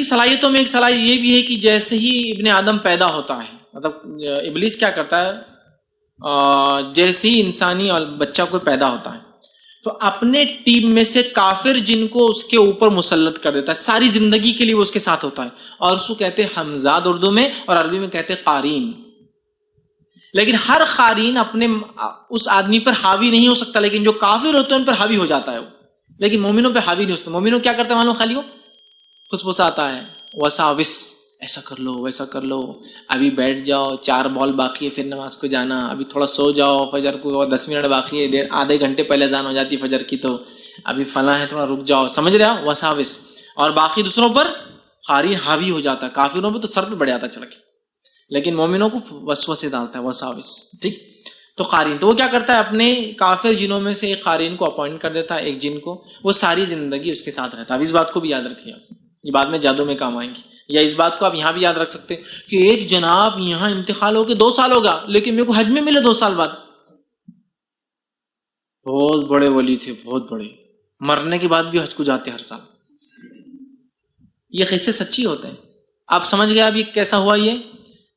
کی صلاحیتوں میں ایک صلاحیت یہ بھی ہے کہ جیسے ہی ابن آدم پیدا ہوتا ہے، مطلب ابلیس کیا کرتا ہے، جیسے ہی انسانی بچہ کوئی پیدا ہوتا ہے تو اپنے ٹیم میں سے کافر جن کو اس کے اوپر مسلط کر دیتا ہے، ساری زندگی کے لیے وہ اس کے ساتھ ہوتا ہے، اور اس کو کہتے ہیں حمزاد اردو میں، اور عربی میں کہتے ہیں قارین۔ لیکن ہر قارین اپنے اس آدمی پر حاوی نہیں ہو سکتا، لیکن جو کافر ہوتے ہیں ان پر حاوی ہو جاتا ہے وہ، لیکن مومنوں پہ حاوی نہیں ہو سکتا۔ مومنوں کیا کرتے ہیں معلوم، خالی وہ خسفساتا ہے، وساوس، ایسا کر لو ویسا کر لو، ابھی بیٹھ جاؤ، 4 بال باقی ہے پھر نماز کو جانا، ابھی تھوڑا سو جاؤ، فجر کو 10 منٹ باقی ہے، آدھے گھنٹے پہلے اذان ہو جاتی فجر کی، تو ابھی فلاں ہے تھوڑا رک جاؤ، سمجھ رہے ہو، وساوس۔ اور باقی دوسروں پر قارین حاوی ہو جاتا ہے، کافروں پہ تو سر پہ بڑھ جاتا ہے چڑھ کے، لیکن مومنوں کو وسوسے ڈالتا ہے، وساوس، ٹھیک۔ تو قارین، تو وہ کیا کرتا ہے، اپنے کافر جنوں میں سے ایک قارین کو اپوائنٹ کر دیتا ہے، ایک جن کو، وہ ساری زندگی اس کے ساتھ رہتا ہے۔ اب اس بات کو بھی یاد رکھیے، یہ بعد میں جادو میں کام آئیں گی، یا اس بات کو آپ یہاں بھی یاد رکھ سکتے ہیں کہ ایک جناب یہاں انتقال ہو کے 2 سال ہوگا، لیکن میرے کو حج میں ملے 2 سال بعد۔ بہت بڑے ولی تھے، بہت بڑے، مرنے کے بعد بھی حج کو جاتے ہر سال۔ یہ قصے سچی ہوتے ہیں۔ آپ سمجھ گئے اب یہ کیسا ہوا؟ یہ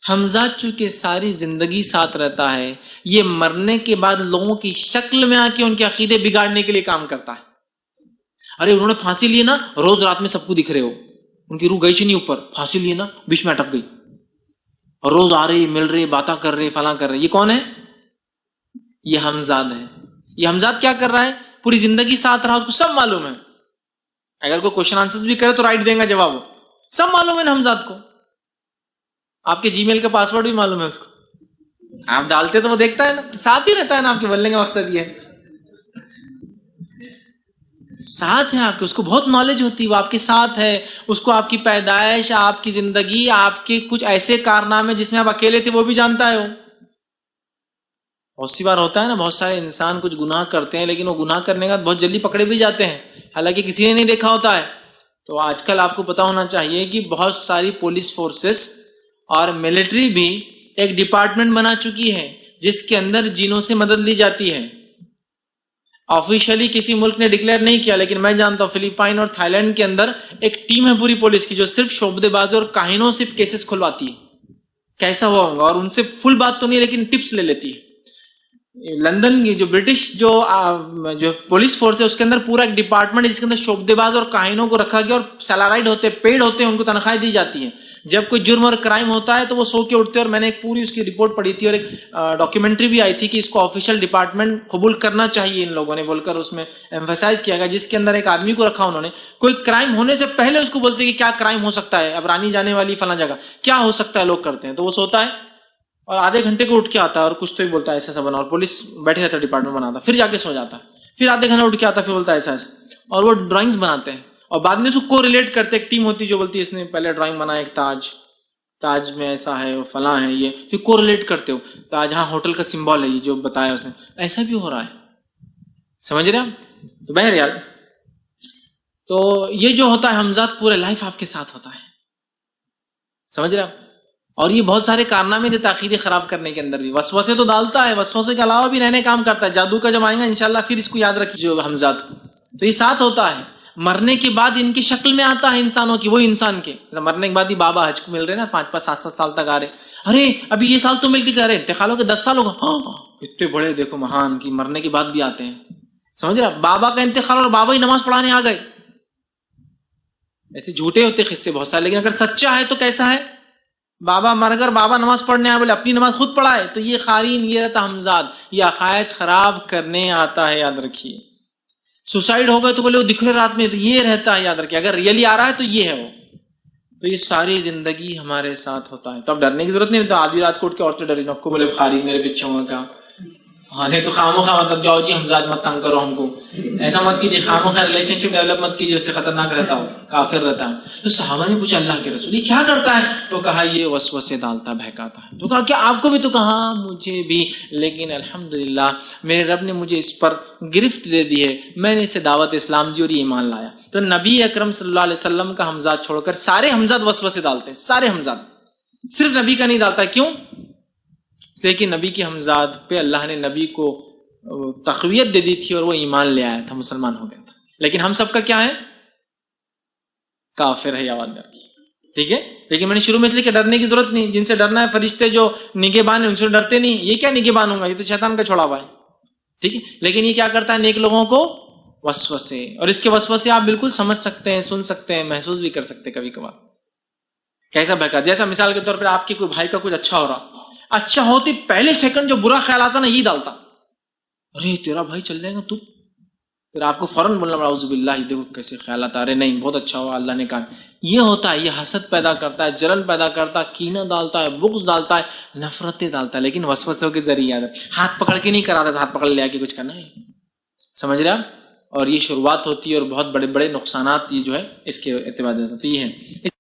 حمزہ چونکہ ساری زندگی ساتھ رہتا ہے، یہ مرنے کے بعد لوگوں کی شکل میں آ کے ان کے عقیدے بگاڑنے کے لیے کام کرتا ہے۔ ارے انہوں نے پھانسی لی نا، روز رات میں سب کو دکھ رہے ہو، ان کی روح گئی چھ نہیں اوپر، پھانسی لی نا بیچ میں اٹک گئی، اور روز آ رہے مل رہے باتیں کر رہے فلاں کر رہے۔ یہ کون ہے؟ یہ حمزاد ہے۔ یہ حمزاد کیا کر رہا ہے؟ پوری زندگی ساتھ رہا، اس کو سب معلوم ہے، اگر کوئی کوشچن آنسر بھی کرے تو رائٹ دیں گا جواب، سب معلوم ہے نا حمزاد کو۔ آپ کے جی میل کا پاسورڈ بھی معلوم ہے اس کو، آپ ڈالتے تو وہ دیکھتا ہے نا، ساتھ ہی رہتا ہے نا۔ آپ کے بولنے کا مقصد یہ ہے ساتھ ہے آپ کے، اس کو بہت نالج ہوتی ہے، وہ آپ کے ساتھ ہے، اس کو آپ کی پیدائش، آپ کی زندگی، آپ کے کچھ ایسے کارنامے جس میں آپ اکیلے تھے وہ بھی جانتا ہے وہ۔ بہت سی بار ہوتا ہے نا، بہت سارے انسان کچھ گناہ کرتے ہیں، لیکن وہ گناہ کرنے کا بہت جلدی پکڑے بھی جاتے ہیں، حالانکہ کسی نے نہیں دیکھا ہوتا ہے۔ تو آج کل آپ کو پتا ہونا چاہیے کہ بہت ساری پولیس فورسز اور ملٹری بھی ایک ڈپارٹمنٹ بنا چکی ہے جس کے اندر جنوں سے مدد لی جاتی ہے۔ آفیشلی کسی ملک نے ڈکلیئر نہیں کیا، لیکن میں جانتا ہوں فلپائن اور تھائی لینڈ کے اندر ایک ٹیم ہے پوری پولیس کی جو صرف شعبدے بازوں اور کاہنوں سے کیسز کھلواتی ہے۔ کیسا ہوا ہوگا، اور ان سے فل بات تو نہیں لیکن ٹپس لے لیتی ہے۔ لندن کی جو برٹش جو پولیس فورس ہے اس کے اندر پورا ایک ڈپارٹمنٹ ہے جس کے اندر شعبدے باز اور کاہنوں کو رکھا گیا، اور سیلرائڈ ہوتے ہیں، پیڈ ہوتے ہیں، ان کو تنخواہیں دی جاتی ہیں۔ جب کوئی جرم اور کرائم ہوتا ہے تو وہ سو کے اٹھتے ہیں، اور میں نے ایک پوری اس کی رپورٹ پڑھی تھی، اور ایک ڈاکیومنٹری بھی آئی تھی کہ اس کو آفیشیل ڈپارٹمنٹ قبول کرنا چاہیے ان لوگوں نے بول کر اس میں ایمفیسائز کیا گیا، جس کے اندر ایک آدمی کو رکھا انہوں نے، کوئی کرائم ہونے سے پہلے اس کو بولتے کہ کیا کرائم ہو سکتا ہے، اب رانی جانے والی فلاں جگہ کیا ہو سکتا ہے، لوگ کرتے ہیں، تو وہ سوتا ہے اور آدھے گھنٹے کو اٹھ کے آتا ہے، اور کچھ تو ہی بولتا ہے ایسا ایسا بنا، اور پولیس بیٹھے رہتا ہے ڈپارٹمنٹ بناتا، پھر جا کے سو جاتا ہے، پھر آدھے گھنٹے اٹھ کے آتا ہے، پھر بولتا ہے ایسا ایسا، اور وہ ڈرائنگز بناتے ہیں، اور بعد میں اس کو کو ریلیٹ کرتے، ایک ٹیم ہوتی ہے جو بولتی ہے اس نے پہلے ڈرائنگ بنایا ایک تاج میں ایسا ہے، فلاں ہے، یہ پھر کو ریلیٹ کرتے ہو، تاج ہاں ہوٹل کا سمبول ہے یہ جو بتایا اس نے، ایسا بھی ہو رہا ہے، سمجھ رہے ہیں؟ تو بہرحال تو یہ جو ہوتا ہے حمزات پورے لائف آپ کے ساتھ ہوتا ہے، سمجھ رہے ہیں؟ اور یہ بہت سارے کارنامے دیتا ہے عقیدے خراب کرنے کے اندر بھی، وسوسے تو ڈالتا ہے، وسوسے کے علاوہ بھی نئے نئے کام کرتا ہے، جادو کا جب آئے گا انشاءاللہ پھر اس کو یاد رکھیے جو حمزات کو، تو یہ ساتھ ہوتا ہے۔ مرنے کے بعد ان کی شکل میں آتا ہے انسانوں کی، وہی انسان کے مرنے کے بعد ہی بابا حج کو مل رہے نا، 5 7 سال تک آ رہے، ارے ابھی یہ سال تو مل کے جا رہے، انتقال ہو کے 10 سال ہوگا، کتنے بڑے دیکھو مہان کی مرنے کے بعد بھی آتے ہیں، سمجھ رہا؟ بابا کا انتقال اور بابا ہی نماز پڑھانے آ گئے۔ ایسے جھوٹے ہوتے قصے بہت سارے، لیکن اگر سچا ہے تو کیسا ہے؟ بابا مر کر بابا نماز پڑھنے آئے، بولے اپنی نماز خود پڑھائے، تو یہ قارین، یہ رہتا حمزاد، یہ عقائد خراب کرنے آتا ہے، یاد رکھیے۔ سوسائڈ ہو گئے تو بولے وہ دکھ رہے رات میں، تو یہ رہتا ہے، یاد رکھیے، اگر ریئلی آ رہا ہے تو یہ ہے وہ، تو یہ ساری زندگی ہمارے ساتھ ہوتا ہے، تو اب ڈرنے کی ضرورت نہیں، تو آدھی رات کو اٹھ کے عورتیں ڈری نکو بولے بخاری میرے پیچھے ہوا کا، ہاں نہیں تو خاموخواہ مطلب جاؤ جی حمزاد مت تنگ کرو ہم کو، ایسا مت کیجیے، خاموخواہ ریلیشن شپ ڈیولپ مت کیجیے، اس سے خطرناک رہتا ہو، کافر رہتا ہے۔ تو صحابہ نے پوچھا اللہ کے رسول یہ کیا کرتا ہے؟ تو کہا یہ وسوسے ڈالتا بہکاتا ہے۔ تو کہا کیا آپ کو بھی؟ تو کہا مجھے بھی، لیکن الحمدللہ میرے رب نے مجھے اس پر گرفت دے دی ہے، میں نے اسے دعوت اسلام دی اور ایمان لایا۔ تو نبی اکرم صلی اللہ علیہ وسلم کا حمزاد چھوڑ کر سارے حمزاد وسوسے ڈالتے ہیں، سارے حمزاد، صرف نبی کا نہیں ڈالتا۔ کیوں؟ اس لیے کہ نبی کے حمزاد پہ اللہ نے نبی کو تقویت دے دی تھی اور وہ ایمان لے آیا تھا، مسلمان ہو گیا تھا، لیکن ہم سب کا کیا ہے؟ کافر ہے، یاد رکھیے۔ ٹھیک ہے. لیکن میں نے شروع میں اس لیے کہ ڈرنے کی ضرورت نہیں. جن سے ڈرنا ہے فرشتے جو نگہبان ہیں ان سے ڈرتے نہیں. یہ کیا نگہبان ہوں گا, یہ تو شیطان کا چھوڑا ہوا ہے. ٹھیک ہے. لیکن یہ کیا کرتا ہے, نیک لوگوں کو وسوسے, اور اس کے وسوسے آپ بالکل سمجھ سکتے ہیں, سن سکتے ہیں, محسوس بھی کر سکتے ہیں کبھی کبھار. کیسا بہکا, جیسا مثال کے طور پر آپ کے کوئی بھائی کا کچھ اچھا ہو رہا, اچھا ہوتی پہلے سیکنڈ جو برا خیال آتا نا یہ ڈالتا, ارے تیرا بھائی چل جائے گا تو, پھر آپ کو فوراً بولنا پڑا اعوذ باللہ, دیکھو کیسے خیال آتا, ارے نہیں بہت اچھا ہوا اللہ نے کہا. یہ ہوتا ہے, یہ حسد پیدا کرتا ہے, جلن پیدا کرتا ہے, کینہ ڈالتا ہے, بغض ڈالتا ہے, نفرتیں ڈالتا ہے. لیکن وسوسوں کے ذریعے ہاتھ پکڑ کے نہیں کراتا, ہاتھ پکڑ لے کے کچھ کرنا ہے. سمجھ رہے آپ؟ اور یہ شروعات ہوتی ہے, اور بہت بڑے بڑے نقصانات یہ جو ہے اس کے اعتبار سے. تو یہ ہے.